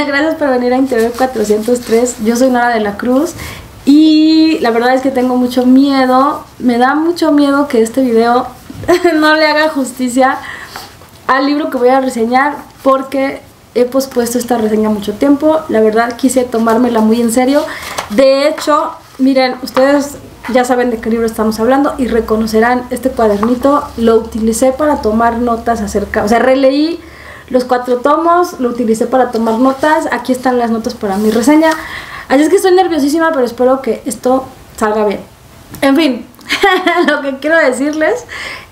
Gracias por venir a Interior 403. Yo soy Nora de la Cruz y la verdad es que tengo mucho miedo. Me da mucho miedo que este video no le haga justicia al libro que voy a reseñar, porque he pospuesto esta reseña mucho tiempo. La verdad quise tomármela muy en serio. De hecho, miren, ustedes ya saben de qué libro estamos hablando y reconocerán este cuadernito. Lo utilicé para tomar notas acerca, o sea, releí los 4 tomos, lo utilicé para tomar notas. Aquí están las notas para mi reseña. Así es que estoy nerviosísima, pero espero que esto salga bien. En fin, lo que quiero decirles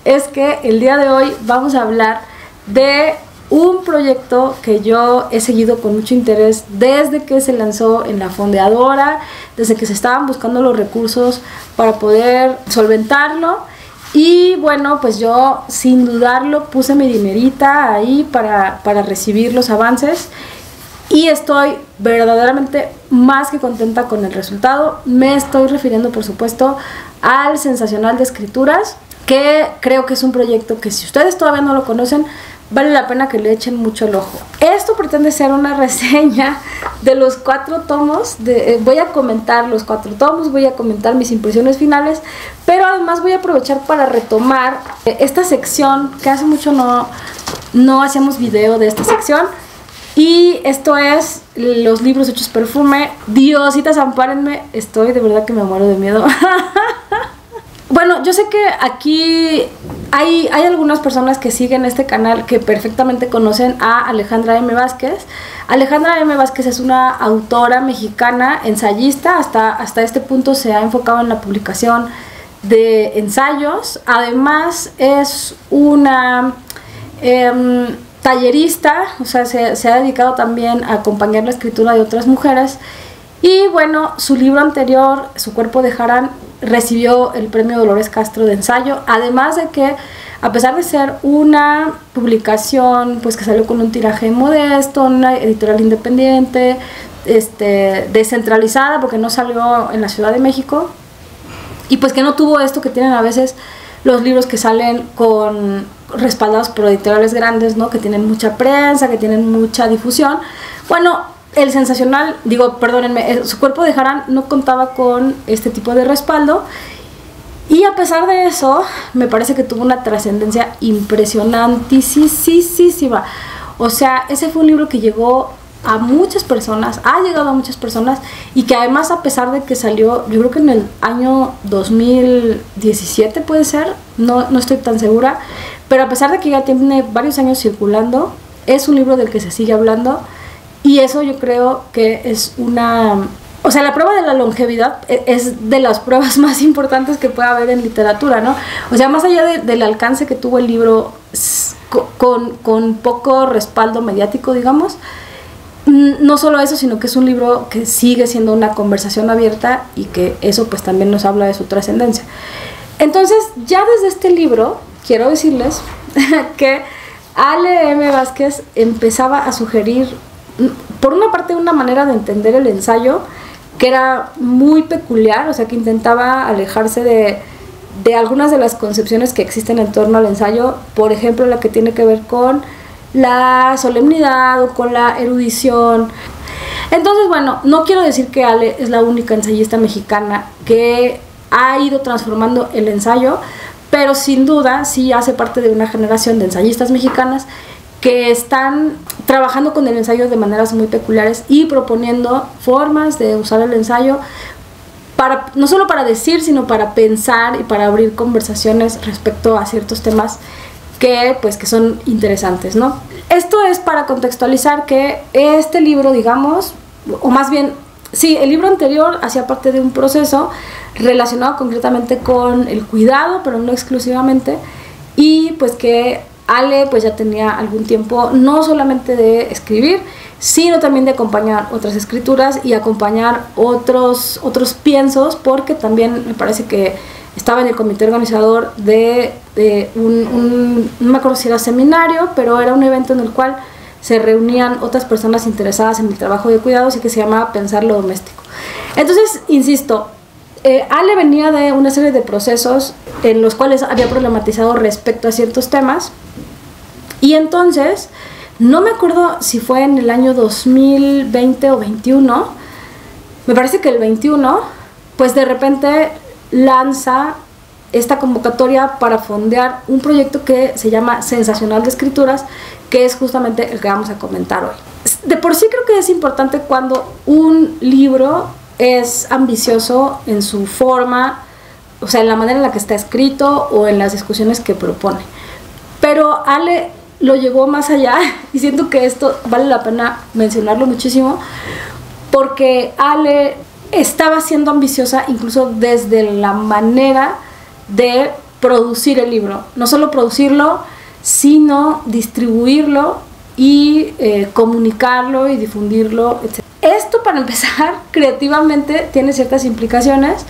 es que el día de hoy vamos a hablar de un proyecto que yo he seguido con mucho interés desde que se lanzó en la fondeadora, desde que se estaban buscando los recursos para poder solventarlo. Y bueno, pues yo sin dudarlo puse mi dinerita ahí para recibir los avances y estoy verdaderamente más que contenta con el resultado. Me estoy refiriendo, por supuesto, al Sensacional de Escrituras, que creo que es un proyecto que, si ustedes todavía no lo conocen, vale la pena que le echen mucho el ojo. Esto pretende ser una reseña de los 4 tomos. Voy a comentar los 4 tomos, voy a comentar mis impresiones finales, pero además voy a aprovechar para retomar esta sección que hace mucho no hacíamos video de esta sección. Y esto es los libros hechos perfume. Diositas, ampárenme, estoy de verdad que me muero de miedo. Bueno, yo sé que aquí hay algunas personas que siguen este canal que perfectamente conocen a Alejandra M. Vázquez. Alejandra M. Vázquez es una autora mexicana, ensayista. Hasta este punto se ha enfocado en la publicación de ensayos. Además es una tallerista, o sea, se ha dedicado también a acompañar la escritura de otras mujeres. Y bueno, su libro anterior, Su cuerpo de Harán, recibió el premio Dolores Castro de ensayo. Además de que, a pesar de ser una publicación pues que salió con un tiraje modesto, una editorial independiente, descentralizada, porque no salió en la Ciudad de México, y pues que no tuvo esto que tienen a veces los libros que salen respaldados por editoriales grandes, ¿no? Que tienen mucha prensa, que tienen mucha difusión. Bueno, el Sensacional, perdónenme, Su cuerpo de Harán no contaba con este tipo de respaldo, y a pesar de eso me parece que tuvo una trascendencia impresionantísima. O sea, ese fue un libro que llegó a muchas personas, ha llegado a muchas personas, y que además, a pesar de que salió, yo creo que en el año 2017 puede ser, no estoy tan segura, pero a pesar de que ya tiene varios años circulando, es un libro del que se sigue hablando. Y eso yo creo que es o sea, la prueba de la longevidad es de las pruebas más importantes que puede haber en literatura, ¿no? O sea, más allá del alcance que tuvo el libro con poco respaldo mediático, digamos, no solo eso, sino que es un libro que sigue siendo una conversación abierta, y que eso pues también nos habla de su trascendencia. Entonces, ya desde este libro, quiero decirles que Ale M. Vázquez empezaba a sugerir, por una parte, una manera de entender el ensayo que era muy peculiar, o sea, que intentaba alejarse de algunas de las concepciones que existen en torno al ensayo. Por ejemplo, la que tiene que ver con la solemnidad o con la erudición. Entonces, bueno, no quiero decir que Ale es la única ensayista mexicana que ha ido transformando el ensayo, pero sin duda sí hace parte de una generación de ensayistas mexicanas que están trabajando con el ensayo de maneras muy peculiares y proponiendo formas de usar el ensayo no solo para decir, sino para pensar y para abrir conversaciones respecto a ciertos temas que son interesantes, ¿no? Esto es para contextualizar que este libro, digamos, o más bien, sí, el libro anterior hacía parte de un proceso relacionado concretamente con el cuidado, pero no exclusivamente, y pues que Ale pues ya tenía algún tiempo no solamente de escribir, sino también de acompañar otras escrituras y acompañar otros piensos, porque también me parece que estaba en el comité organizador de no me acuerdo si era seminario, pero era un evento en el cual se reunían otras personas interesadas en el trabajo de cuidados y que se llamaba Pensar lo Doméstico. Entonces, insisto, Ale venía de una serie de procesos en los cuales había problematizado respecto a ciertos temas, y entonces no me acuerdo si fue en el año 2020 o 21, me parece que el 21, pues de repente lanza esta convocatoria para fondear un proyecto que se llama Sensacional de Escrituras, que es justamente el que vamos a comentar hoy. De por sí creo que es importante cuando un libro es ambicioso en su forma, o sea, en la manera en la que está escrito o en las discusiones que propone. Pero Ale lo llevó más allá y siento que esto vale la pena mencionarlo muchísimo, porque Ale estaba siendo ambiciosa incluso desde la manera de producir el libro. No solo producirlo, sino distribuirlo y comunicarlo y difundirlo, etc. Esto, para empezar, creativamente tiene ciertas implicaciones,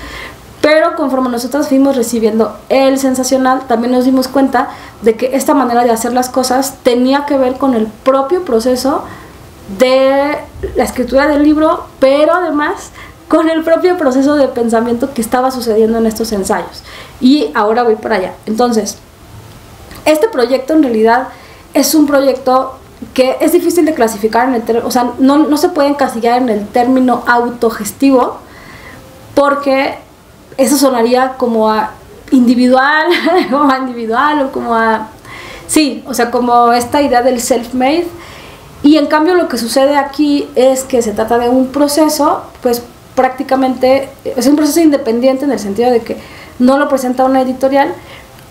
pero conforme nosotros fuimos recibiendo el Sensacional, también nos dimos cuenta de que esta manera de hacer las cosas tenía que ver con el propio proceso de la escritura del libro, pero además con el propio proceso de pensamiento que estaba sucediendo en estos ensayos. Y ahora voy para allá. Entonces, este proyecto en realidad es un proyecto que es difícil de clasificar en el o sea, no se puede encasillar en el término autogestivo, porque eso sonaría como a individual, o como a... Sí, o sea, como esta idea del self-made. Y en cambio lo que sucede aquí es que se trata de un proceso, pues prácticamente es un proceso independiente en el sentido de que no lo presenta una editorial,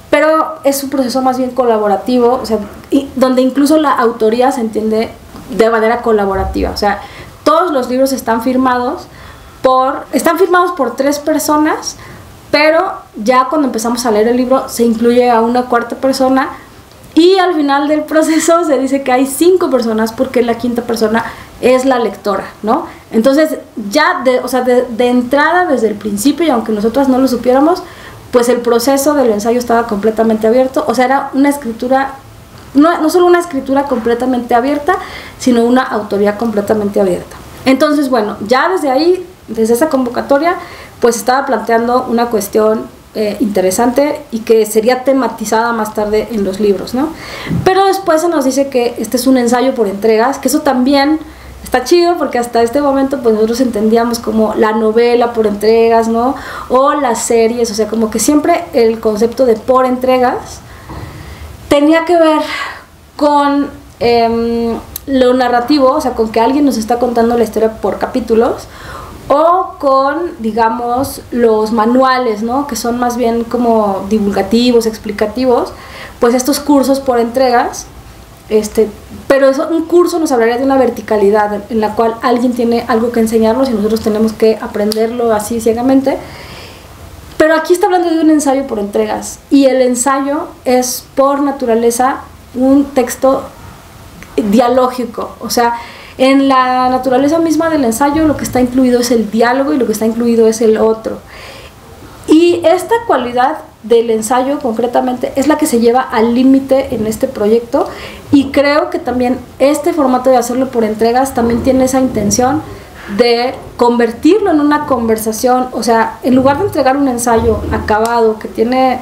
pero es un proceso más bien colaborativo, o sea, donde incluso la autoría se entiende de manera colaborativa. O sea, todos los libros están firmados por 3 personas, pero ya cuando empezamos a leer el libro se incluye a una cuarta persona, y al final del proceso se dice que hay 5 personas porque la quinta persona es la lectora, ¿no? Entonces ya de entrada, desde el principio, y aunque nosotras no lo supiéramos, pues el proceso del ensayo estaba completamente abierto. O sea, era una escritura, no solo una escritura completamente abierta, sino una autoría completamente abierta. Entonces, bueno, ya desde ahí, desde esa convocatoria, pues estaba planteando una cuestión interesante y que sería tematizada más tarde en los libros, ¿no? Pero después se nos dice que este es un ensayo por entregas, que eso también está chido, porque hasta este momento pues nosotros entendíamos como la novela por entregas, ¿no? O las series, o sea, como que siempre el concepto de por entregas tenía que ver con lo narrativo, o sea, con que alguien nos está contando la historia por capítulos, o con, digamos, los manuales, ¿no? Que son más bien como divulgativos, explicativos, pues estos cursos por entregas. Pero un curso nos hablaría de una verticalidad en la cual alguien tiene algo que enseñarnos y nosotros tenemos que aprenderlo así ciegamente. Pero aquí está hablando de un ensayo por entregas, y el ensayo es por naturaleza un texto dialógico. O sea, en la naturaleza misma del ensayo lo que está incluido es el diálogo y lo que está incluido es el otro. Y esta cualidad del ensayo concretamente es la que se lleva al límite en este proyecto, y creo que también este formato de hacerlo por entregas también tiene esa intención de convertirlo en una conversación. O sea, en lugar de entregar un ensayo acabado que tiene,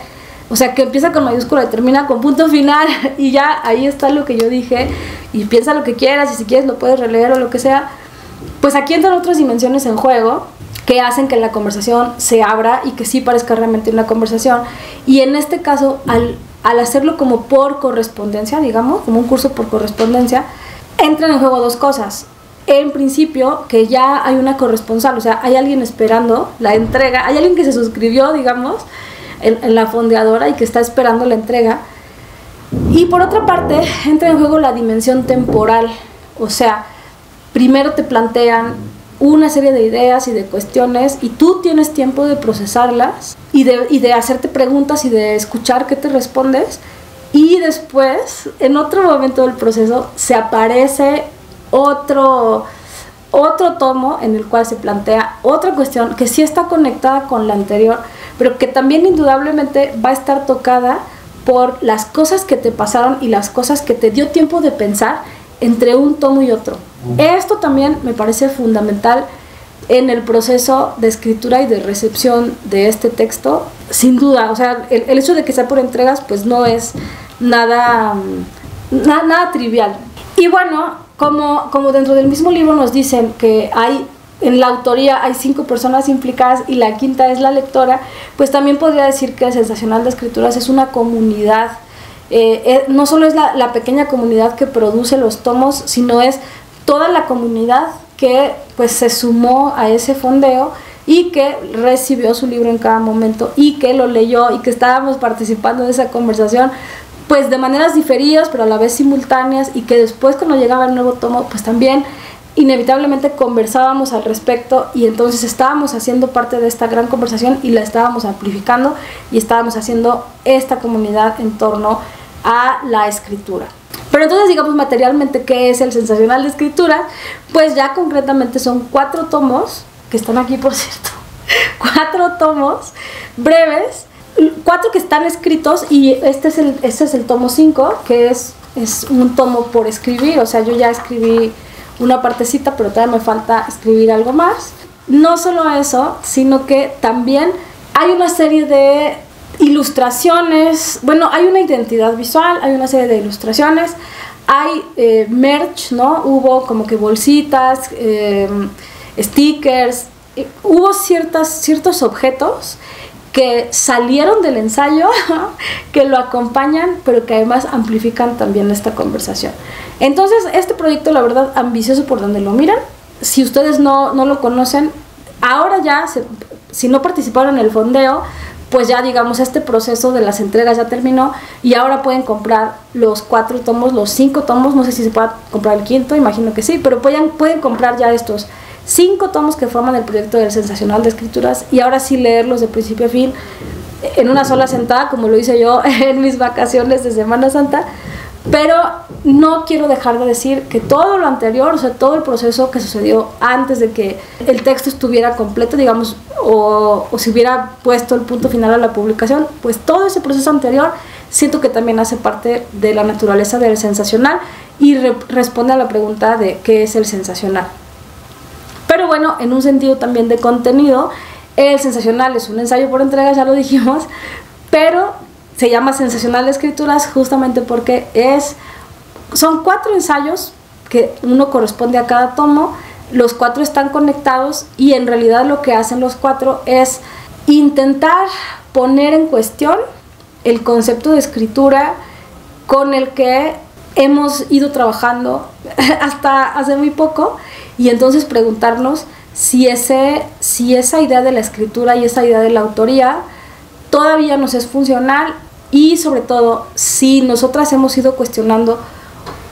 o sea, que empieza con mayúscula y termina con punto final y ya ahí está lo que yo dije y piensa lo que quieras y si quieres lo puedes releer o lo que sea, pues aquí entran otras dimensiones en juego que hacen que la conversación se abra y que sí parezca realmente una conversación. Y en este caso, al hacerlo como por correspondencia, digamos, como un curso por correspondencia, entran en juego 2 cosas. En principio, que ya hay una corresponsal, o sea, hay alguien esperando la entrega, hay alguien que se suscribió, digamos, en la fondeadora y que está esperando la entrega. Y por otra parte, entra en juego la dimensión temporal. O sea, primero te plantean una serie de ideas y de cuestiones y tú tienes tiempo de procesarlas y de hacerte preguntas y de escuchar qué te respondes, y después, en otro momento del proceso, se aparece otro tomo en el cual se plantea otra cuestión que sí está conectada con la anterior, pero que también indudablemente va a estar tocada por las cosas que te pasaron y las cosas que te dio tiempo de pensar entre un tomo y otro. Esto también me parece fundamental en el proceso de escritura y de recepción de este texto, sin duda. O sea, el hecho de que sea por entregas pues no es nada trivial. Y bueno, como dentro del mismo libro nos dicen que en la autoría hay 5 personas implicadas y la quinta es la lectora, pues también podría decir que el Sensacional de Escrituras es una comunidad. No solo es la pequeña comunidad que produce los tomos, sino es toda la comunidad que pues se sumó a ese fondeo y que recibió su libro en cada momento y que lo leyó y que estábamos participando de esa conversación pues de maneras diferidas pero a la vez simultáneas, y que después cuando llegaba el nuevo tomo pues también inevitablemente conversábamos al respecto, y entonces estábamos haciendo parte de esta gran conversación y la estábamos amplificando y estábamos haciendo esta comunidad en torno a la escritura. Pero entonces, digamos, materialmente, ¿qué es el Sensacional de Escritura? Pues ya concretamente son 4 tomos, que están aquí por cierto, 4 tomos breves, 4 que están escritos, y este es el tomo 5, que es un tomo por escribir. O sea, yo ya escribí una partecita, pero todavía me falta escribir algo más. No solo eso, sino que también hay una serie de ilustraciones. Bueno, hay una identidad visual, hay una serie de ilustraciones, hay merch, ¿no? Hubo como que bolsitas, stickers, hubo ciertos objetos que salieron del ensayo, que lo acompañan, pero que además amplifican también esta conversación. Entonces, este proyecto, la verdad, ambicioso por donde lo miran. Si ustedes no lo conocen, ahora ya, si no participaron en el fondeo, pues ya, digamos, este proceso de las entregas ya terminó, y ahora pueden comprar los 4 tomos, los 5 tomos, no sé si se puede comprar el quinto, imagino que sí, pero pueden comprar ya estos 5 tomos que forman el proyecto del Sensacional de Escrituras, y ahora sí leerlos de principio a fin en una sola sentada, como lo hice yo en mis vacaciones de Semana Santa. Pero no quiero dejar de decir que todo lo anterior, o sea, todo el proceso que sucedió antes de que el texto estuviera completo, digamos, o se hubiera puesto el punto final a la publicación, pues todo ese proceso anterior siento que también hace parte de la naturaleza del sensacional y responde a la pregunta de qué es el sensacional. Pero bueno, en un sentido también de contenido, el sensacional es un ensayo por entrega, ya lo dijimos, pero se llama Sensacional de Escrituras justamente porque son 4 ensayos, que uno corresponde a cada tomo. Los 4 están conectados, y en realidad lo que hacen los 4 es intentar poner en cuestión el concepto de escritura con el que hemos ido trabajando hasta hace muy poco, y entonces preguntarnos si esa idea de la escritura y esa idea de la autoría todavía nos es funcional, y sobre todo si nosotras hemos ido cuestionando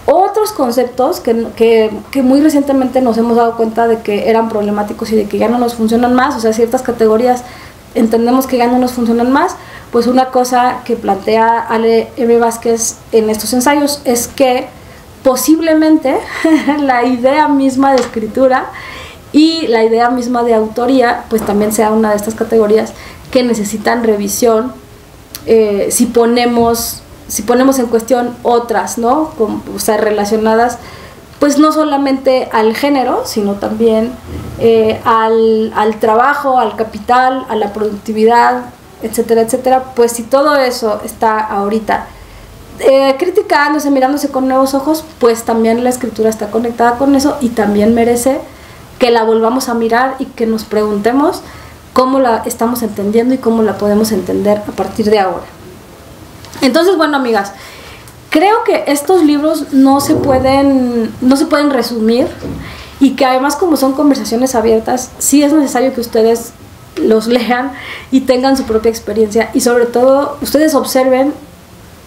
otros conceptos que muy recientemente nos hemos dado cuenta de que eran problemáticos y de que ya no nos funcionan más. O sea, ciertas categorías entendemos que ya no nos funcionan más. Pues una cosa que plantea Ale M. Vázquez en estos ensayos es que posiblemente la idea misma de escritura y la idea misma de autoría pues también sea una de estas categorías que necesitan revisión, si ponemos en cuestión otras, ¿no? O sea, relacionadas pues no solamente al género, sino también al trabajo, al capital, a la productividad, etcétera, etcétera. Pues si todo eso está ahorita criticándose, mirándose con nuevos ojos, pues también la escritura está conectada con eso, y también merece que la volvamos a mirar y que nos preguntemos cómo la estamos entendiendo y cómo la podemos entender a partir de ahora. Entonces, bueno, amigas, creo que estos libros no se pueden resumir, y que además, como son conversaciones abiertas, sí es necesario que ustedes los lean y tengan su propia experiencia, y sobre todo ustedes observen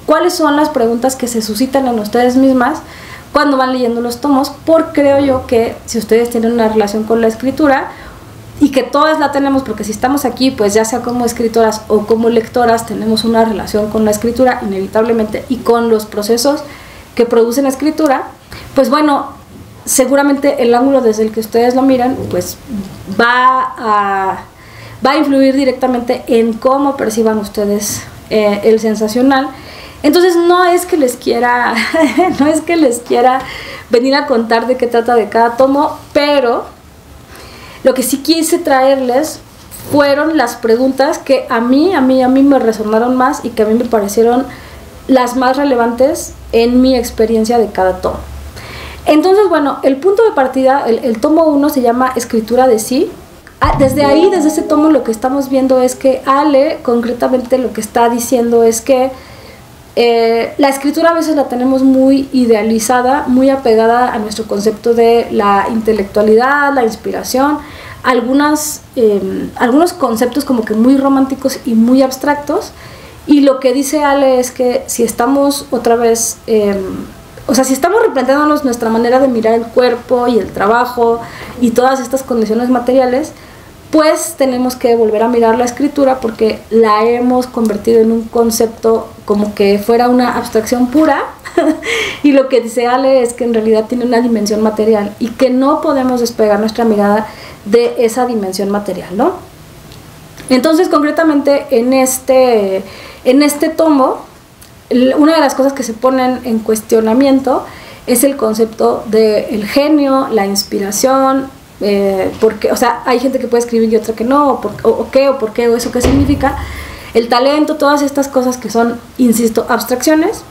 cuáles son las preguntas que se suscitan en ustedes mismas cuando van leyendo los tomos, porque creo yo que si ustedes tienen una relación con la escritura, y que todas la tenemos, porque si estamos aquí, pues ya sea como escritoras o como lectoras, tenemos una relación con la escritura inevitablemente, y con los procesos que producen escritura, pues bueno, seguramente el ángulo desde el que ustedes lo miran pues va a influir directamente en cómo perciban ustedes el sensacional. Entonces no es que les quiera venir a contar de qué trata de cada tomo, pero lo que sí quise traerles fueron las preguntas que a mí me resonaron más y que a mí me parecieron las más relevantes en mi experiencia de cada tomo. Entonces, bueno, el punto de partida, el tomo 1 se llama Escritura de sí. Desde ahí, desde ese tomo, lo que estamos viendo es que Ale, concretamente, lo que está diciendo es que la escritura a veces la tenemos muy idealizada, muy apegada a nuestro concepto de la intelectualidad, la inspiración, algunos conceptos como que muy románticos y muy abstractos. Y lo que dice Ale es que si estamos otra vez, si estamos replanteándonos nuestra manera de mirar el cuerpo y el trabajo y todas estas condiciones materiales, pues tenemos que volver a mirar la escritura porque la hemos convertido en un concepto como que fuera una abstracción pura y lo que dice Ale es que en realidad tiene una dimensión material y que no podemos despegar nuestra mirada de esa dimensión material, ¿no? Entonces, concretamente en este tomo, una de las cosas que se ponen en cuestionamiento es el concepto del genio, la inspiración, porque, o sea, hay gente que puede escribir y otra que no, o qué, o eso qué significa, el talento, todas estas cosas que son, insisto, abstracciones.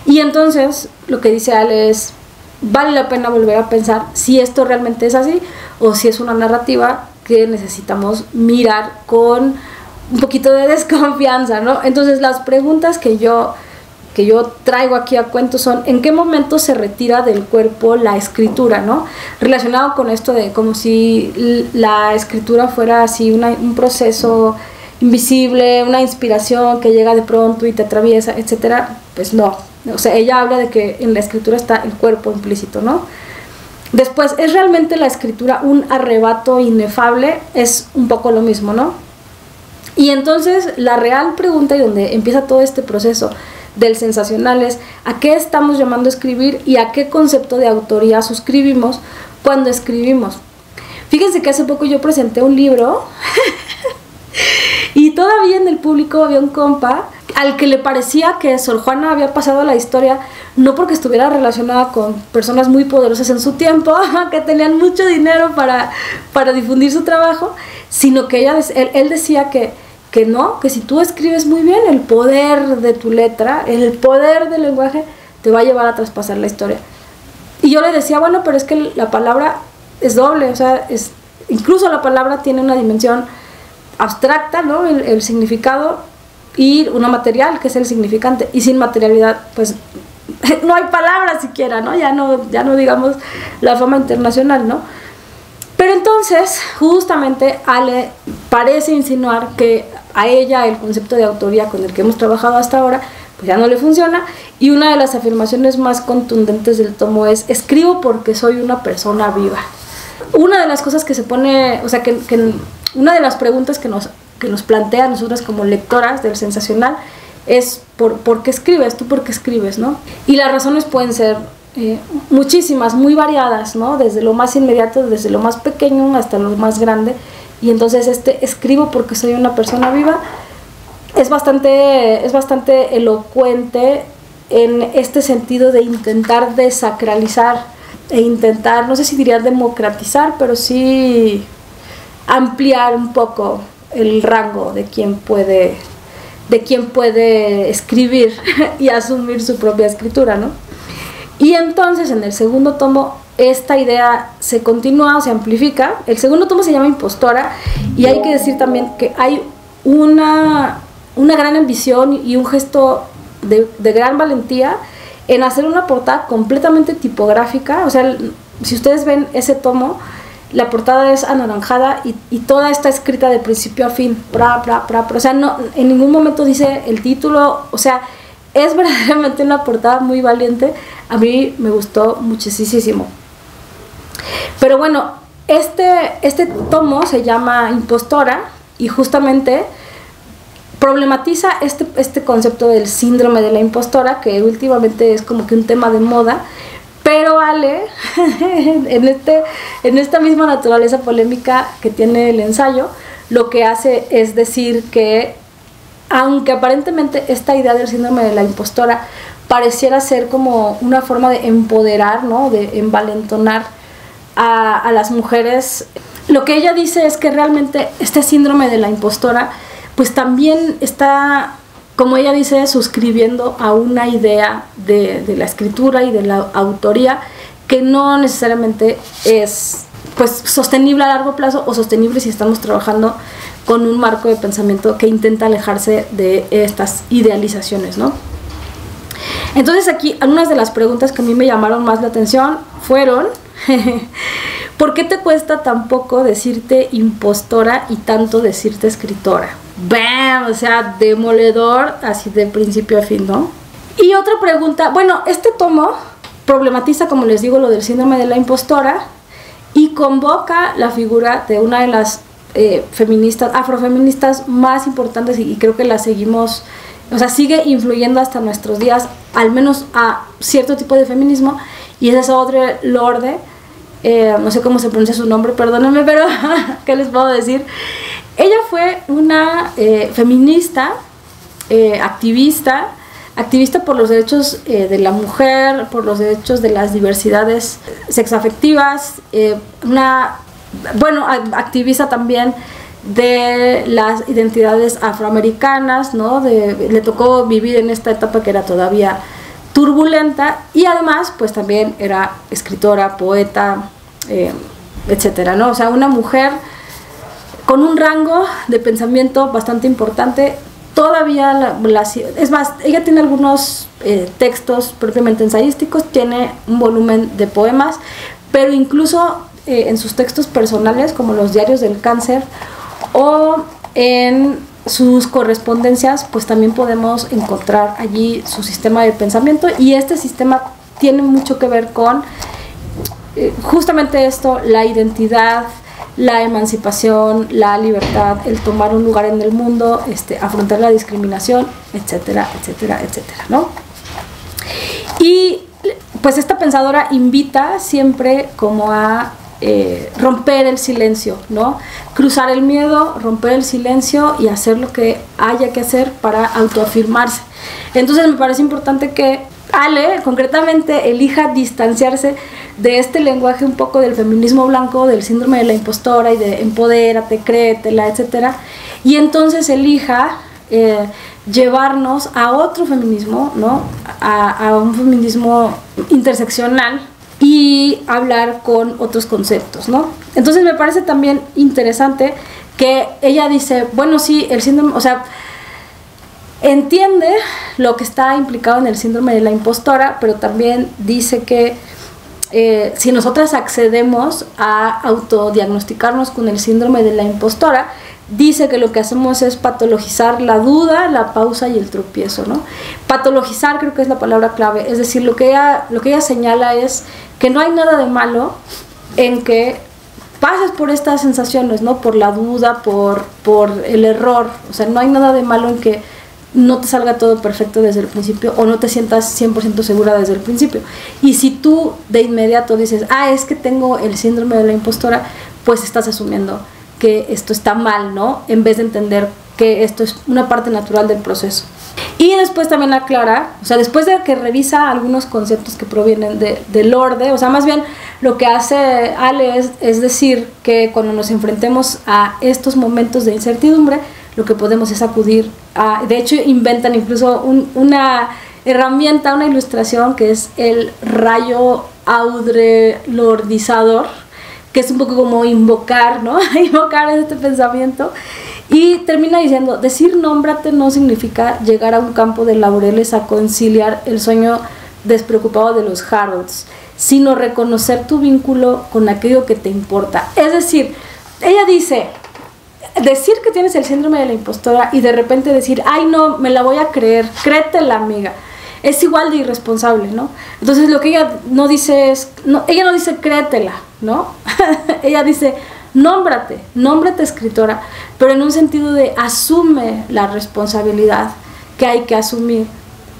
Y entonces lo que dice Ale es, vale la pena volver a pensar si esto realmente es así o si es una narrativa que necesitamos mirar con un poquito de desconfianza, ¿no? Entonces las preguntas que yo traigo aquí a cuento son ¿en qué momento se retira del cuerpo la escritura, ¿no? Relacionado con esto de como si la escritura fuera así un proceso invisible, una inspiración que llega de pronto y te atraviesa, etcétera. Pues no, o sea, ella habla de que en la escritura está el cuerpo implícito, ¿no? Después, ¿es realmente la escritura un arrebato inefable? Es un poco lo mismo, ¿no? Y entonces la real pregunta y donde empieza todo este proceso del sensacional es ¿a qué estamos llamando a escribir y a qué concepto de autoría suscribimos cuando escribimos? Fíjense que hace poco yo presenté un libro y todavía en el público había un compa al que le parecía que Sor Juana había pasado a la historia no porque estuviera relacionada con personas muy poderosas en su tiempo, que tenían mucho dinero para difundir su trabajo, sino que él decía que no, que si tú escribes muy bien, el poder de tu letra, el poder del lenguaje, te va a llevar a traspasar la historia. Y yo le decía, bueno, pero es que la palabra es doble, o sea, incluso la palabra tiene una dimensión abstracta, ¿no? El significado, y una material, que es el significante, y sin materialidad, pues no hay palabra siquiera, ¿no? Ya no digamos la fama internacional, ¿no? Pero entonces, justamente, Ale parece insinuar que a ella el concepto de autoría con el que hemos trabajado hasta ahora, pues ya no le funciona, y una de las afirmaciones más contundentes del tomo es, escribo porque soy una persona viva. Una de las cosas que se pone, o sea, que una de las preguntas que nos plantea a nosotras como lectoras del sensacional es, ¿por qué escribes? ¿Tú por qué escribes, no? Y las razones pueden ser muchísimas, muy variadas, ¿no? Desde lo más inmediato, desde lo más pequeño hasta lo más grande. Y entonces escribo porque soy una persona viva es bastante elocuente en este sentido de intentar desacralizar e intentar, no sé si diría democratizar, pero sí ampliar un poco el rango de quien puede escribir y asumir su propia escritura, ¿no? Y entonces en el segundo tomo esta idea se continúa, se amplifica. El segundo tomo se llama Impostora, y hay que decir también que hay una gran ambición y un gesto de gran valentía en hacer una portada completamente tipográfica. O sea, si ustedes ven ese tomo, la portada es anaranjada y toda está escrita de principio a fin, o sea, no, en ningún momento dice el título, o sea, es verdaderamente una portada muy valiente. A mí me gustó muchísimo. Pero bueno, este tomo se llama Impostora y justamente problematiza este concepto del síndrome de la impostora, que últimamente es como que un tema de moda. Pero Ale, en esta misma naturaleza polémica que tiene el ensayo, lo que hace es decir que, aunque aparentemente esta idea del síndrome de la impostora pareciera ser como una forma de empoderar, ¿no? De envalentonar a las mujeres, lo que ella dice es que realmente este síndrome de la impostora pues también está como ella dice, suscribiendo a una idea de la escritura y de la autoría que no necesariamente es pues sostenible a largo plazo o sostenible si estamos trabajando con un marco de pensamiento que intenta alejarse de estas idealizaciones, ¿no? Entonces aquí algunas de las preguntas que a mí me llamaron más la atención fueron ¿por qué te cuesta tan poco decirte impostora y tanto decirte escritora? ¡Bam! O sea, demoledor, así de principio a fin, ¿no? Y otra pregunta, bueno, este tomo problematiza, como les digo, lo del síndrome de la impostora y convoca la figura de una de las feministas, afrofeministas más importantes y creo que la seguimos, o sea, sigue influyendo hasta nuestros días, al menos a cierto tipo de feminismo, y esa es Audre Lorde, no sé cómo se pronuncia su nombre, perdónenme, pero ¿qué les puedo decir? Ella fue una feminista, activista por los derechos de la mujer, por los derechos de las diversidades sexoafectivas, activista también de las identidades afroamericanas, ¿no? Le tocó vivir en esta etapa que era todavía turbulenta y además pues también era escritora, poeta, etcétera, ¿no? O sea, una mujer con un rango de pensamiento bastante importante. Todavía, es más, ella tiene algunos textos propiamente ensayísticos, tiene un volumen de poemas, pero incluso en sus textos personales, como los diarios del cáncer, o en sus correspondencias, pues también podemos encontrar allí su sistema de pensamiento, y este sistema tiene mucho que ver con justamente esto, la identidad, la emancipación, la libertad, el tomar un lugar en el mundo, afrontar la discriminación, etcétera, etcétera, etcétera, ¿no? Y pues esta pensadora invita siempre como a romper el silencio, ¿no? Cruzar el miedo, romper el silencio y hacer lo que haya que hacer para autoafirmarse. Entonces me parece importante que Ale concretamente elija distanciarse de este lenguaje un poco del feminismo blanco, del síndrome de la impostora y de empodérate, créetela, etcétera, y entonces elija llevarnos a otro feminismo, ¿no? A un feminismo interseccional y hablar con otros conceptos, ¿no? Entonces me parece también interesante que ella dice, bueno, sí, el síndrome, o sea, entiende lo que está implicado en el síndrome de la impostora, pero también dice que si nosotras accedemos a autodiagnosticarnos con el síndrome de la impostora, dice que lo que hacemos es patologizar la duda, la pausa y el tropiezo, ¿no? Patologizar creo que es la palabra clave, es decir, lo que ella señala es que no hay nada de malo en que pases por estas sensaciones, ¿no? Por la duda, por el error, o sea, no hay nada de malo en que no te salga todo perfecto desde el principio o no te sientas 100% segura desde el principio. Y si tú de inmediato dices, es que tengo el síndrome de la impostora, pues estás asumiendo que esto está mal, ¿no? En vez de entender que esto es una parte natural del proceso. Y después también aclara, o sea, después de que revisa algunos conceptos que provienen de Lorde, o sea, más bien lo que hace Ale es decir que cuando nos enfrentemos a estos momentos de incertidumbre, lo que podemos es acudir a, de hecho inventan incluso una herramienta, una ilustración que es el rayo audrelordizador, que es un poco como invocar, ¿no? Invocar este pensamiento. Y termina diciendo, decir nómbrate no significa llegar a un campo de laureles a conciliar el sueño despreocupado de los Harolds, sino reconocer tu vínculo con aquello que te importa. Es decir, ella dice, decir que tienes el síndrome de la impostora y de repente decir, ay no, me la voy a creer, créetela, amiga, es igual de irresponsable, ¿no? Entonces lo que ella no dice es, ella no dice créetela, ¿no? Ella dice, nómbrate escritora, pero en un sentido de asume la responsabilidad que hay que asumir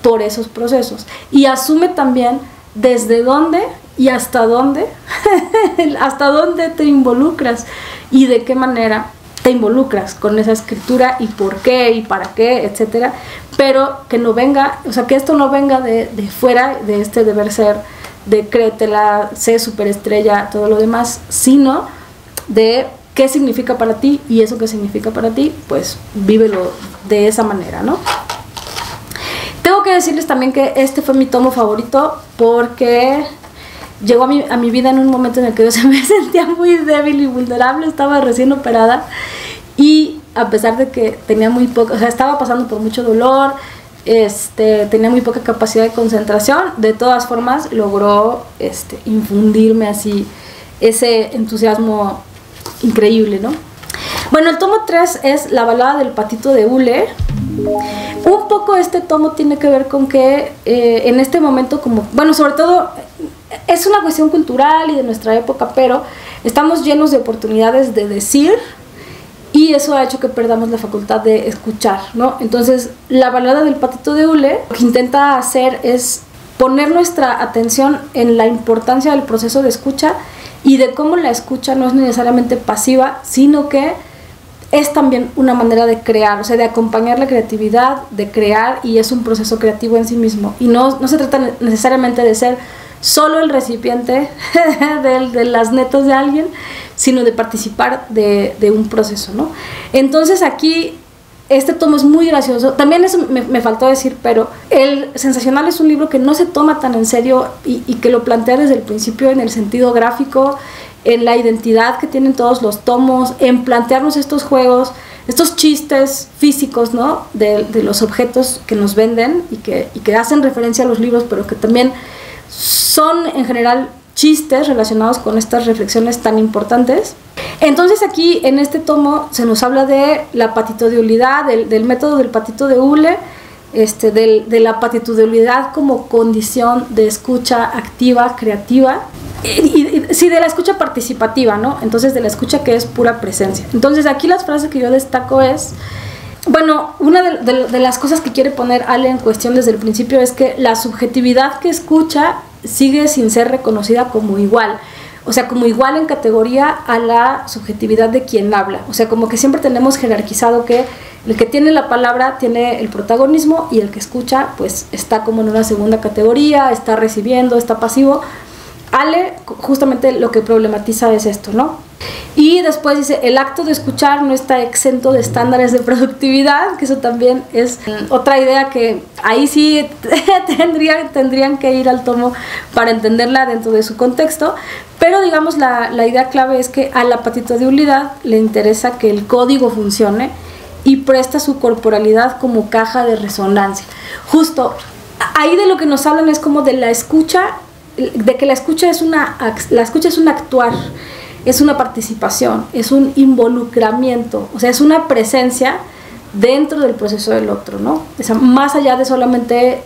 por esos procesos y asume también desde dónde y hasta dónde te involucras y de qué manera te involucras con esa escritura y por qué y para qué, etcétera, pero que no venga, o sea, que esto no venga de fuera, de este deber ser, de créetela, sé superestrella, todo lo demás, sino de qué significa para ti, y eso que significa para ti, pues vívelo de esa manera, ¿no? que decirles también que este fue mi tomo favorito porque llegó a mi vida en un momento en el que yo se me sentía muy débil y vulnerable, estaba recién operada y a pesar de que tenía muy poco, o sea, estaba pasando por mucho dolor, tenía muy poca capacidad de concentración, de todas formas logró infundirme así ese entusiasmo increíble, ¿no? Bueno, el tomo 3 es La balada del patito de hule. Un poco este tomo tiene que ver con que en este momento, como, bueno, sobre todo es una cuestión cultural y de nuestra época, pero estamos llenos de oportunidades de decir y eso ha hecho que perdamos la facultad de escuchar, ¿no? Entonces, La balada del patito de hule lo que intenta hacer es poner nuestra atención en la importancia del proceso de escucha y de cómo la escucha no es necesariamente pasiva, sino que es también una manera de crear, o sea, de acompañar la creatividad, de crear, y es un proceso creativo en sí mismo. Y no se trata necesariamente de ser solo el recipiente de las netas de alguien, sino de participar de un proceso, ¿no? Entonces aquí este tomo es muy gracioso. También eso me faltó decir, pero El Sensacional es un libro que no se toma tan en serio y que lo plantea desde el principio en el sentido gráfico, en la identidad que tienen todos los tomos, en plantearnos estos juegos, estos chistes físicos, ¿no? De los objetos que nos venden y que hacen referencia a los libros, pero que también son en general chistes relacionados con estas reflexiones tan importantes. Entonces aquí en este tomo se nos habla de la patitodeulidad, del método del patito de hule, de la patitodeulidad como condición de escucha activa, creativa, sí, de la escucha participativa, ¿no? Entonces de la escucha que es pura presencia. Entonces aquí las frases que yo destaco es, bueno, una de las cosas que quiere poner Ale en cuestión desde el principio es que la subjetividad que escucha sigue sin ser reconocida como igual. O sea, como igual en categoría a la subjetividad de quien habla. O sea, como que siempre tenemos jerarquizado que el que tiene la palabra tiene el protagonismo y el que escucha pues está como en una segunda categoría, está recibiendo, está pasivo. Ale justamente lo que problematiza es esto, ¿no? Y después dice, el acto de escuchar no está exento de estándares de productividad, que eso también es otra idea que ahí sí tendrían que ir al tomo para entenderla dentro de su contexto, pero digamos la idea clave es que a la patitodeulidad le interesa que el código funcione y presta su corporalidad como caja de resonancia. Justo ahí de lo que nos hablan es como de la escucha, de que la escucha es un actuar, es una participación, es un involucramiento, o sea, es una presencia dentro del proceso del otro, ¿no? O sea, más allá de solamente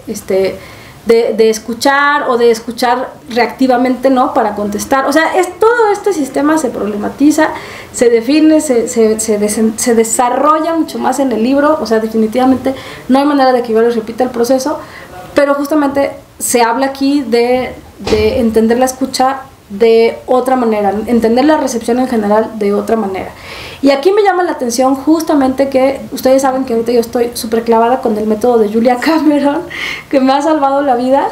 de escuchar o de escuchar reactivamente, ¿no? Para contestar. O sea, todo este sistema se problematiza, se define, se desarrolla mucho más en el libro. O sea, definitivamente no hay manera de que yo les repita el proceso, pero justamente se habla aquí de entender la escucha de otra manera, entender la recepción en general de otra manera. Y aquí me llama la atención justamente que ustedes saben que ahorita yo estoy súper clavada con el método de Julia Cameron, que me ha salvado la vida,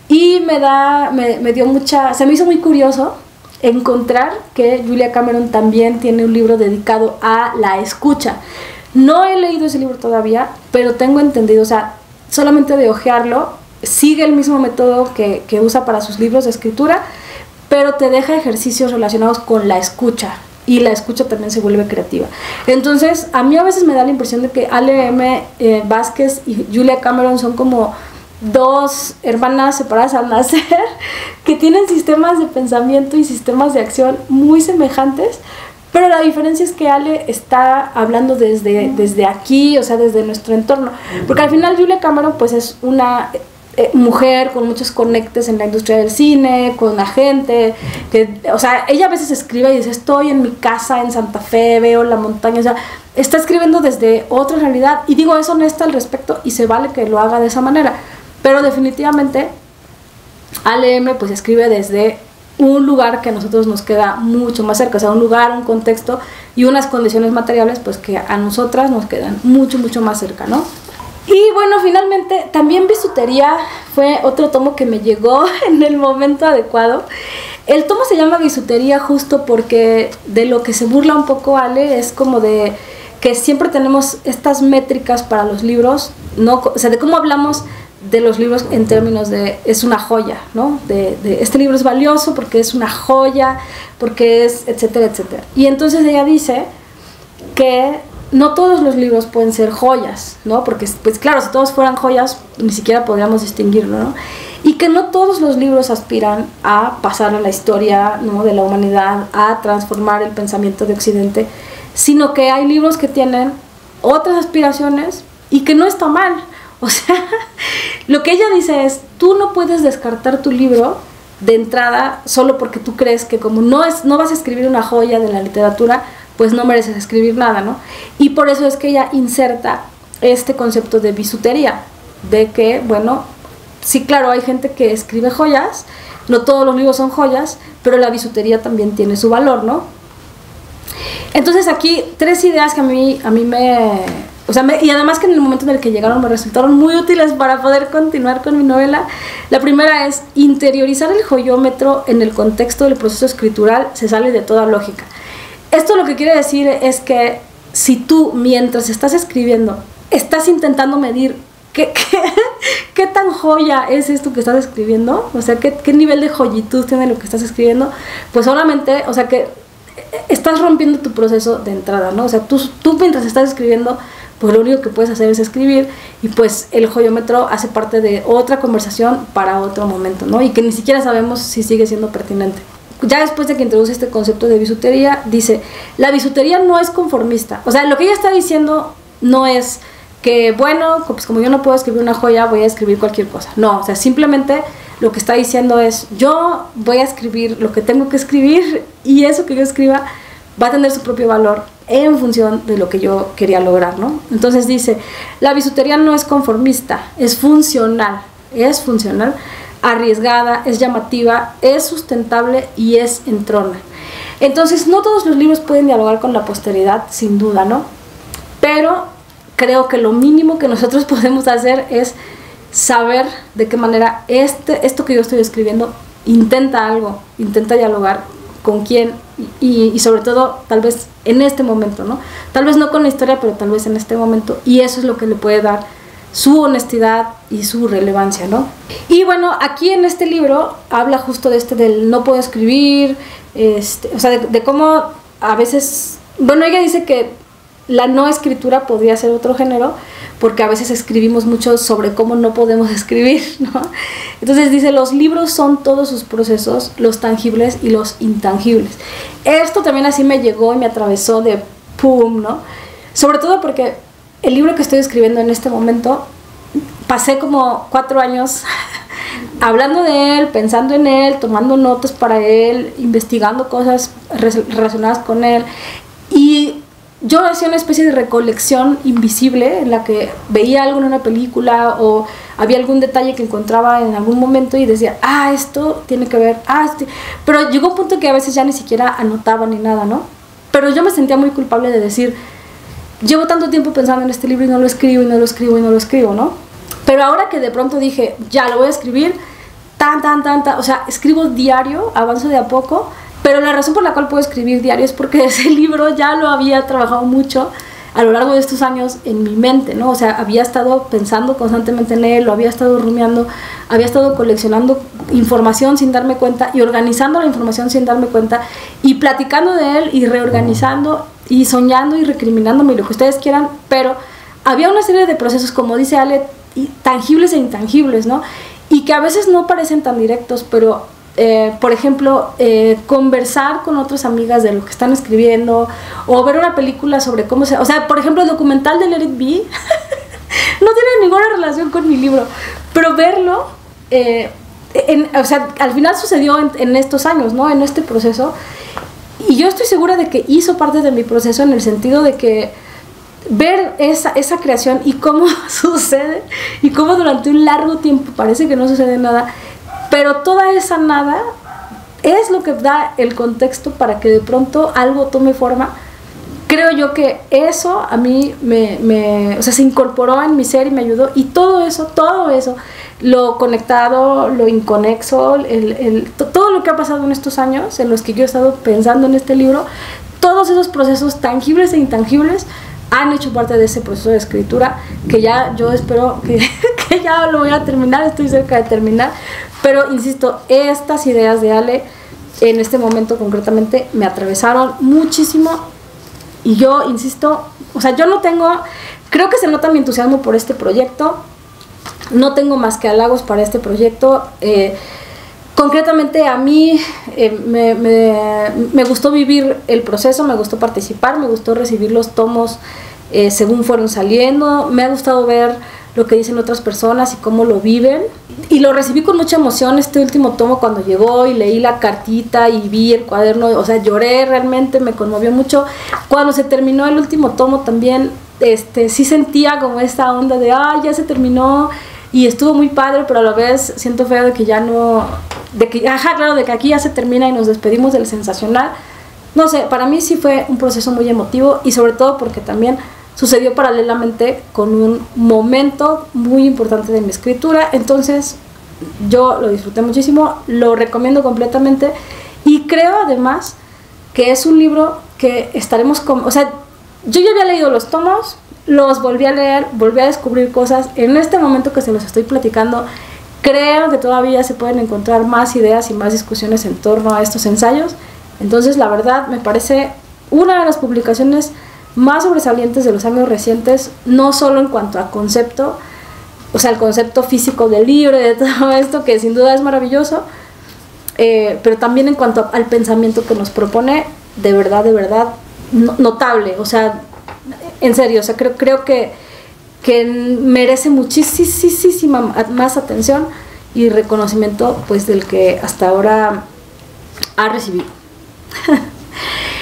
y me dio mucha, se me hizo muy curioso encontrar que Julia Cameron también tiene un libro dedicado a la escucha. No he leído ese libro todavía, pero tengo entendido, o sea, solamente de ojearlo, sigue el mismo método que usa para sus libros de escritura, pero te deja ejercicios relacionados con la escucha, y la escucha también se vuelve creativa. Entonces, a mí a veces me da la impresión de que Ale M. Vázquez y Julia Cameron son como dos hermanas separadas al nacer, que tienen sistemas de pensamiento y sistemas de acción muy semejantes, pero la diferencia es que Ale está hablando desde aquí, o sea, desde nuestro entorno, porque al final Julia Cameron pues es una mujer con muchos conectes en la industria del cine, con la gente, o sea, ella a veces escribe y dice, estoy en mi casa en Santa Fe, veo la montaña, o sea, está escribiendo desde otra realidad, y digo, es honesta al respecto y se vale que lo haga de esa manera, pero definitivamente Ale M. pues escribe desde un lugar que a nosotros nos queda mucho más cerca, o sea, un lugar, un contexto y unas condiciones materiales pues que a nosotras nos quedan mucho más cerca, ¿no? Y bueno, finalmente también Bisutería fue otro tomo que me llegó en el momento adecuado. El tomo se llama Bisutería justo porque de lo que se burla un poco Ale es como de que siempre tenemos estas métricas para los libros, ¿no? O sea, de cómo hablamos de los libros en términos de es una joya, ¿no? De este libro es valioso porque es una joya, porque es etcétera, etcétera. Y entonces ella dice que no todos los libros pueden ser joyas, ¿no? Porque, pues claro, si todos fueran joyas, ni siquiera podríamos distinguirlo, ¿no? Y que no todos los libros aspiran a pasar a la historia, ¿no?, de la humanidad, a transformar el pensamiento de Occidente, sino que hay libros que tienen otras aspiraciones y que no está mal. O sea, lo que ella dice es, tú no puedes descartar tu libro de entrada solo porque tú crees que como no vas a escribir una joya de la literatura, pues no mereces escribir nada, ¿no? Y por eso es que ella inserta este concepto de bisutería, de que, bueno, sí, claro, hay gente que escribe joyas, no todos los libros son joyas, pero la bisutería también tiene su valor, ¿no? Entonces aquí 3 ideas que a mí me... O sea, y además que en el momento en el que llegaron me resultaron muy útiles para poder continuar con mi novela. La primera es interiorizar el joyómetro en el contexto del proceso escritural se sale de toda lógica. Esto lo que quiere decir es que si tú, mientras estás escribiendo, estás intentando medir qué tan joya es esto que estás escribiendo, o sea, qué nivel de joyitud tiene lo que estás escribiendo, pues solamente, o sea, que estás rompiendo tu proceso de entrada, ¿no? O sea, tú mientras estás escribiendo, pues lo único que puedes hacer es escribir, y pues el joyómetro hace parte de otra conversación para otro momento, ¿no? Y que ni siquiera sabemos si sigue siendo pertinente. Ya después de que introduce este concepto de bisutería, dice, la bisutería no es conformista. O sea, lo que ella está diciendo no es que, bueno, pues como yo no puedo escribir una joya, voy a escribir cualquier cosa. No, o sea, simplemente lo que está diciendo es, yo voy a escribir lo que tengo que escribir, y eso que yo escriba va a tener su propio valor en función de lo que yo quería lograr, ¿no? Entonces dice, la bisutería no es conformista, es funcional, arriesgada, es llamativa, es sustentable y es entrona. Entonces no todos los libros pueden dialogar con la posteridad, sin duda, ¿no? Pero creo que lo mínimo que nosotros podemos hacer es saber de qué manera esto que yo estoy escribiendo intenta dialogar con quién y sobre todo tal vez en este momento, ¿no? Tal vez no con la historia, pero tal vez en este momento, y eso es lo que le puede dar su honestidad y su relevancia, ¿no? Y bueno, aquí en este libro habla justo de del no puedo escribir, o sea, de cómo a veces, bueno, ella dice que la no escritura podría ser otro género, porque a veces escribimos mucho sobre cómo no podemos escribir, ¿no? Entonces dice, los libros son todos sus procesos, los tangibles y los intangibles. Esto también así me llegó y me atravesó de pum, ¿no? Sobre todo porque el libro que estoy escribiendo en este momento, pasé como 4 años hablando de él, pensando en él, tomando notas para él, investigando cosas relacionadas con él, y yo hacía una especie de recolección invisible en la que veía algo en una película o había algún detalle que encontraba en algún momento y decía, esto tiene que ver, pero llegó un punto que a veces ya ni siquiera anotaba ni nada, ¿no? Pero yo me sentía muy culpable de decir, llevo tanto tiempo pensando en este libro y no lo escribo, y no lo escribo, y no lo escribo, ¿no? Pero ahora que de pronto dije, ya lo voy a escribir, o sea, escribo diario, avanzo de a poco. Pero la razón por la cual puedo escribir diario es porque ese libro ya lo había trabajado mucho a lo largo de estos años en mi mente, ¿no? O sea, había estado pensando constantemente en él, lo había estado rumiando, había estado coleccionando información sin darme cuenta y organizando la información sin darme cuenta y platicando de él y reorganizando y soñando y recriminándome y lo que ustedes quieran, pero había una serie de procesos, como dice Ale, tangibles e intangibles, ¿no? Y que a veces no parecen tan directos, pero por ejemplo, conversar con otras amigas de lo que están escribiendo o ver una película sobre cómo o sea, por ejemplo, el documental de Let It Be no tiene ninguna relación con mi libro, pero verlo, o sea, al final sucedió en estos años, ¿no? En este proceso, y yo estoy segura de que hizo parte de mi proceso en el sentido de que ver esa creación y cómo sucede y cómo durante un largo tiempo parece que no sucede nada, pero toda esa nada es lo que da el contexto para que de pronto algo tome forma. Creo yo que eso a mí o sea, se incorporó en mi ser y me ayudó, y todo eso, lo conectado, lo inconexo, todo lo que ha pasado en estos años en los que yo he estado pensando en este libro, todos esos procesos tangibles e intangibles han hecho parte de ese proceso de escritura que ya yo espero que que ya lo voy a terminar, estoy cerca de terminar, pero insisto, estas ideas de Ale en este momento concretamente me atravesaron muchísimo y yo insisto, o sea, yo no tengo, creo que se nota mi entusiasmo por este proyecto, no tengo más que halagos para este proyecto. Concretamente a mí me gustó vivir el proceso, me gustó participar, me gustó recibir los tomos según fueron saliendo, me ha gustado ver lo que dicen otras personas y cómo lo viven, y lo recibí con mucha emoción este último tomo cuando llegó y leí la cartita y vi el cuaderno, o sea, lloré realmente, me conmovió mucho. Cuando se terminó el último tomo también sí sentía como esta onda de ya se terminó y estuvo muy padre, pero a la vez siento feo de que ya no, de que aquí ya se termina y nos despedimos del Sensacional. No sé, para mí sí fue un proceso muy emotivo y sobre todo porque también sucedió paralelamente con un momento muy importante de mi escritura, entonces yo lo disfruté muchísimo, lo recomiendo completamente y creo además que es un libro que estaremos o sea, yo ya había leído los tomos, los volví a leer, volví a descubrir cosas, en este momento que se los estoy platicando, creo que todavía se pueden encontrar más ideas y más discusiones en torno a estos ensayos, entonces la verdad me parece una de las publicaciones más sobresalientes de los años recientes, no solo en cuanto a concepto, o sea, el concepto físico del libro, de todo esto, que sin duda es maravilloso, pero también en cuanto al pensamiento que nos propone, de verdad, notable, o sea, en serio, o sea, creo que merece muchísima más atención y reconocimiento, pues, del que hasta ahora ha recibido.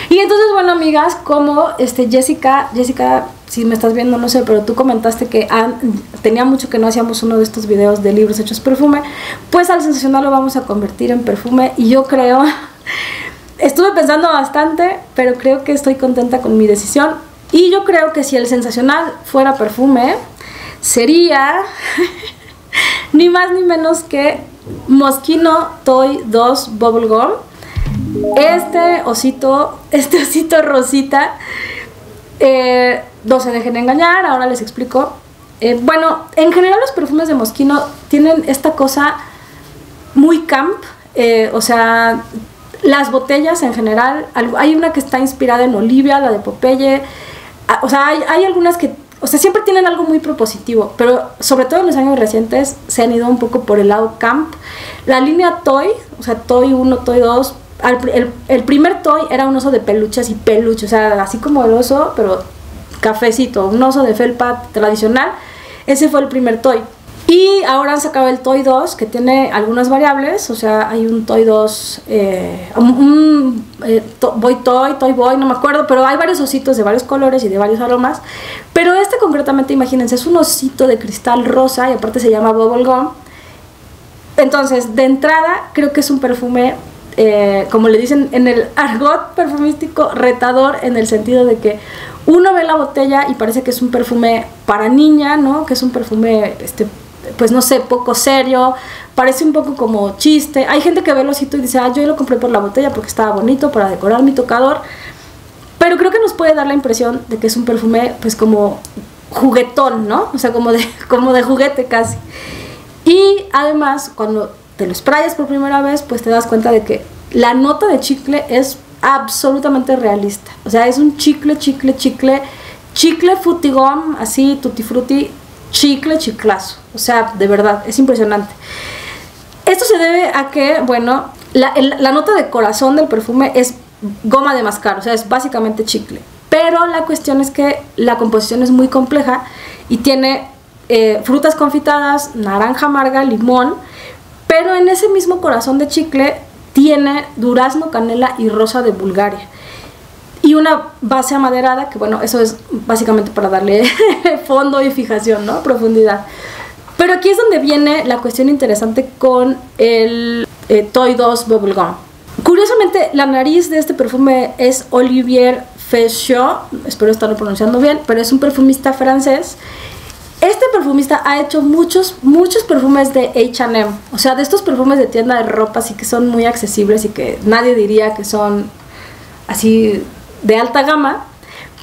Y entonces, bueno, amigas, como Jessica, si me estás viendo, no sé, pero tú comentaste que tenía mucho que no hacíamos uno de estos videos de libros hechos perfume, pues al Sensacional lo vamos a convertir en perfume y yo creo, estuve pensando bastante, pero creo que estoy contenta con mi decisión y yo creo que si el Sensacional fuera perfume, sería ni más ni menos que Moschino Toy 2 Bubblegum. Este osito rosita, no se dejen engañar, ahora les explico. Bueno, en general los perfumes de Moschino tienen esta cosa muy camp, o sea, las botellas en general, hay una que está inspirada en Olivia, la de Popeye, o sea, hay algunas que, o sea, siempre tienen algo muy propositivo, pero sobre todo en los años recientes se han ido un poco por el lado camp. La línea Toy, o sea, Toy 1, Toy 2, el primer Toy era un oso de peluches y peluche, o sea, así como el oso, pero cafecito, un oso de felpa tradicional. Ese fue el primer Toy. Y ahora han sacado el Toy 2, que tiene algunas variables, o sea, hay un Toy 2, Boy Toy, Toy Boy, no me acuerdo, pero hay varios ositos de varios colores y de varios aromas. Pero este concretamente, imagínense, es un osito de cristal rosa y aparte se llama Bubblegum. Entonces, de entrada, creo que es un perfume, como le dicen en el argot perfumístico, retador, en el sentido de que uno ve la botella y parece que es un perfume para niña, ¿no? Que es un perfume, pues no sé, poco serio, parece un poco como chiste. Hay gente que ve el osito y dice, yo lo compré por la botella porque estaba bonito para decorar mi tocador, pero creo que nos puede dar la impresión de que es un perfume pues como juguetón, ¿no? O sea, como de juguete casi. Y además, cuando te lo sprayas por primera vez, pues te das cuenta de que la nota de chicle es absolutamente realista. O sea, es un chicle futigón, así, tutti frutti, chiclazo. O sea, de verdad, es impresionante. Esto se debe a que, bueno, la nota de corazón del perfume es goma de mascar, o sea, es básicamente chicle. Pero la cuestión es que la composición es muy compleja y tiene frutas confitadas, naranja amarga, limón, pero en ese mismo corazón de chicle tiene durazno, canela y rosa de Bulgaria. Y una base amaderada, que bueno, eso es básicamente para darle fondo y fijación, ¿no? Profundidad. Pero aquí es donde viene la cuestión interesante con el Toy 2 Bubblegum. Curiosamente, la nariz de este perfume es Olivier Fechot, espero estarlo pronunciando bien, pero es un perfumista francés. Este perfumista ha hecho muchos perfumes de H&M, o sea, de estos perfumes de tienda de ropa, así que son muy accesibles y que nadie diría que son así de alta gama,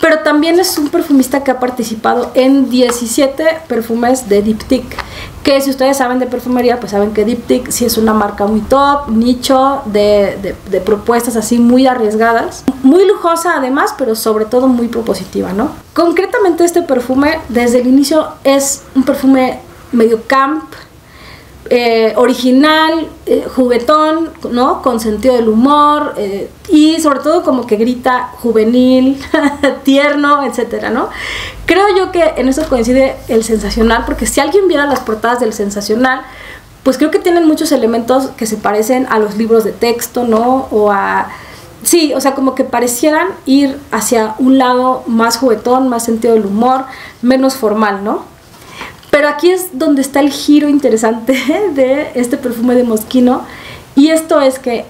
pero también es un perfumista que ha participado en 17 perfumes de Diptyque, que si ustedes saben de perfumería, pues saben que Diptyque sí es una marca muy top, nicho de propuestas así muy arriesgadas, muy lujosa además, pero sobre todo muy propositiva, ¿no? Concretamente este perfume desde el inicio es un perfume medio camp, original, juguetón, ¿no? Con sentido del humor, y sobre todo como que grita juvenil, tierno, etcétera, ¿no? Creo yo que en eso coincide el Sensacional, porque si alguien viera las portadas del Sensacional, pues creo que tienen muchos elementos que se parecen a los libros de texto, ¿no? O a... Sí, o sea, como que parecieran ir hacia un lado más juguetón, más sentido del humor, menos formal, ¿no? Pero aquí es donde está el giro interesante de este perfume de Moschino, y esto es que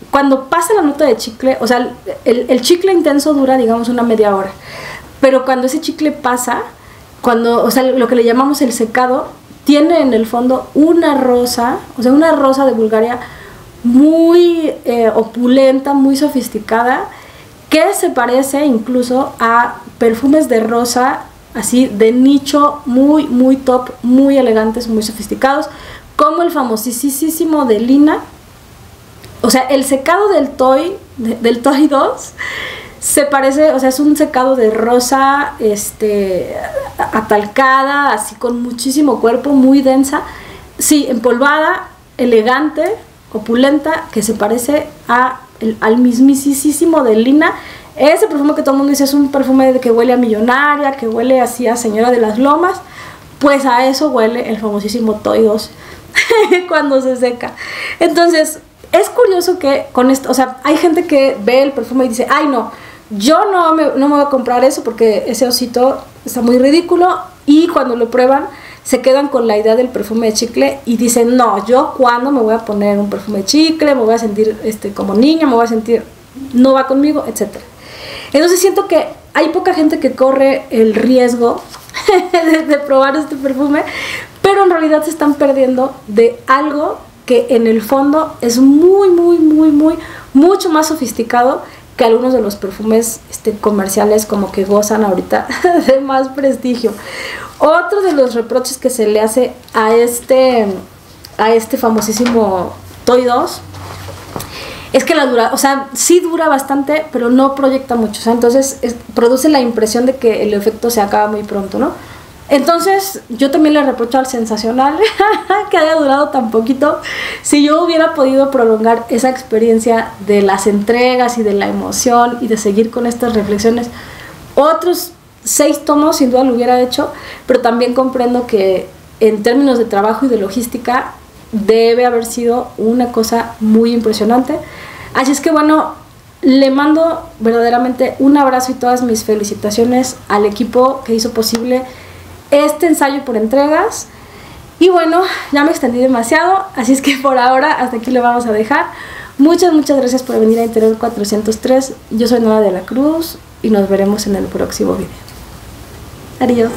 cuando pasa la nota de chicle, o sea, el chicle intenso dura, digamos, una media hora, pero cuando ese chicle pasa, cuando, o sea, lo que le llamamos el secado, tiene en el fondo una rosa, o sea, una rosa de Bulgaria muy opulenta, muy sofisticada, que se parece incluso a perfumes de rosa así de nicho, muy muy top, muy elegantes, muy sofisticados, como el famosísimo de Lina. O sea, el secado del Toy 2 se parece, o sea, es un secado de rosa atalcada, así con muchísimo cuerpo, muy densa, sí, empolvada, elegante, opulenta, que se parece al mismísimo de Lina. Ese perfume que todo el mundo dice es un perfume que huele a millonaria, que huele así a señora de las lomas, pues a eso huele el famosísimo Toy 2 cuando se seca. Entonces, es curioso que con esto, o sea, hay gente que ve el perfume y dice, ay no, yo no me voy a comprar eso porque ese osito está muy ridículo, y cuando lo prueban se quedan con la idea del perfume de chicle y dicen, no, yo cuando me voy a poner un perfume de chicle, me voy a sentir como niña, me voy a sentir, no va conmigo, etcétera. Entonces siento que hay poca gente que corre el riesgo de probar este perfume, pero en realidad se están perdiendo de algo que en el fondo es mucho más sofisticado que algunos de los perfumes comerciales como que gozan ahorita de más prestigio. Otro de los reproches que se le hace a este famosísimo Toy 2 es que o sea, sí dura bastante, pero no proyecta mucho, o sea, entonces produce la impresión de que el efecto se acaba muy pronto, ¿no? Entonces yo también le reprocho al Sensacional que haya durado tan poquito. Si yo hubiera podido prolongar esa experiencia de las entregas y de la emoción y de seguir con estas reflexiones, otros 6 tomos sin duda lo hubiera hecho, pero también comprendo que en términos de trabajo y de logística debe haber sido una cosa muy impresionante. Así es que bueno, le mando verdaderamente un abrazo y todas mis felicitaciones al equipo que hizo posible este ensayo por entregas. Y bueno, ya me extendí demasiado, así es que por ahora hasta aquí lo vamos a dejar. Muchas gracias por venir a Interior 403. Yo soy Nora de la Cruz y nos veremos en el próximo video. Adiós.